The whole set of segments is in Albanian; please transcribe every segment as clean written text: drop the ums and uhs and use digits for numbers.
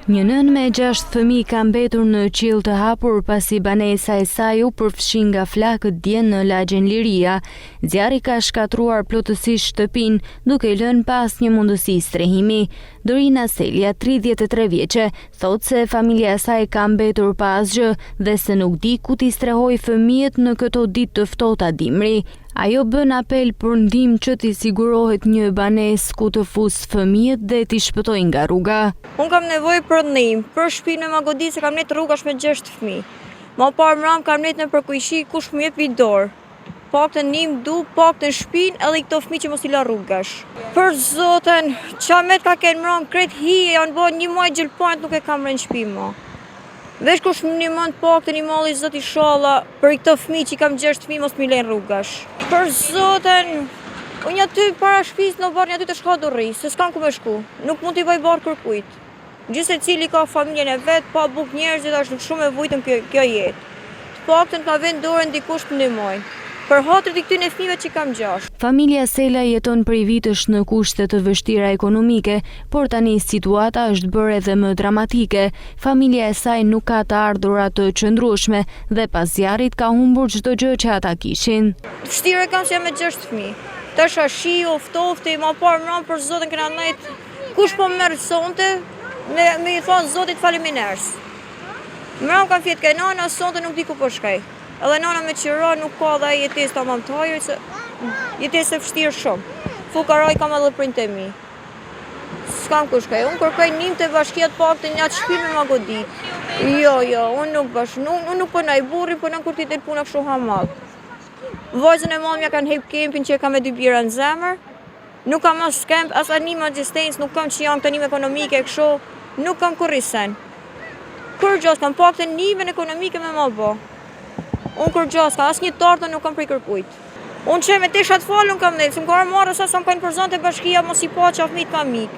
Një nën me 6 fëmijë ka mbetur në qiell të hapur pasi banesa e saj u përfshi nga flakët dje në lagjen Liria. Zjarri ka shkatruar plotësisht shtëpinë, duke i lënë pa asnjë mundësi strehimi. Dorina Selia, 33 vjeçe, thotë se familja e saj ka mbetur pa asgjë dhe se nuk di ku t'i strehojë fëmijët në këto ditë të ftohta dimri. Ajo bën apel për ndihmë që t'i sigurohet një banesë ku të fusë fëmijët dhe t'i shpëtojë nga rruga. Unë kam nevojë për ndihmë, për shtëpinë me magodisë se kam net rrugash me 6 fëmijë. Më parë mram kam net në përkuishi kush më jep i dorë. Paktën ndihmë du, paktën shtëpinë edhe këto fëmijë që mos i la rrugash. Për zotin, çamet ka kenë mram kret hije, janë bën një muaj gjelpanët nuk e kam rënë në shtëpi më. Vesh kush më ndihmon paktën i malli Zot inshallah për këto fëmijë që kam 6 fëmijë mos më lejnë rrugash. Për zotin, unë aty para shtëpisë në barë një aty të shka durri, se s'kam ku me shku, nuk mund t'i bëj barë kërkujt. Gjithse cili ka familjen e vetë, pa buk njerëzit, është shumë e vujtën kjo jetë. Të paktën ka vend dorën dikush të ndihmojnë. Për hatrit i këtyre fëmijëve që kam 6. Familja Sela jeton prej vitesh në kushte të vështira ekonomike, por tani situata është bërë edhe më dramatike. Familja e saj nuk ka të ardhura të qëndrueshme dhe pas zjarrit ka humbur çdo gjë që ata kishin. Vështirë kam se jam me 6 fëmijë. Tasha shiu, ftofti, ma parë mram për Zotin këna ndajt. Kush po merr sonte, me i thonë Zotit faleminderit. Mram kam fjetë ke nana, sonte nuk di ku po shkoj. Edhe nana me qira nuk ka dhe jetesë të mamtajër, se jetesë e vështirë shumë. Fukaraj kam edhe prindë e mi. S'kam ku shkoj, unë kërkoj ndihmë të bashkia të paktën një atë shtëpi me magodit. Jo, unë nuk punoj burri, punoj kur ti del puna kështu hamall. Vajzën e mamja kanë hep kempin që kam me 2 bira në zemër. Nuk kam as kemp, as anime existencë, nuk kam që janë të anime ekonomike kështu, nuk kam kurrisen. Kur gjas kam paktën ndihmën ekonomike me ma bë. Unë kur gjas ka asnjë tartë nuk kam prej kërkujt. Unë që me tesha të falun kam dhe, se më karë marrë sa më kanë përzante bashkia, mos i pa që fëmijët kam mik.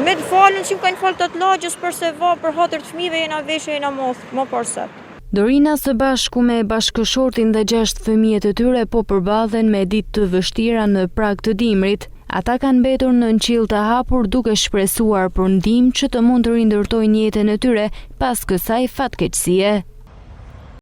Me të falun që më kanë falë të lagjës për se va, për hatër të fëmijëve jena veshë, jena më parësat. Dorina së bashku me bashkëshortin dhe 6 fëmijët e tyre po përballen me ditë të vështira në prag të dimrit. Ata kanë mbetur në qiell të hapur duke shpresuar për ndihmë që të mund të rindërtojnë jetën e tyre pas kësaj fatkeqësie.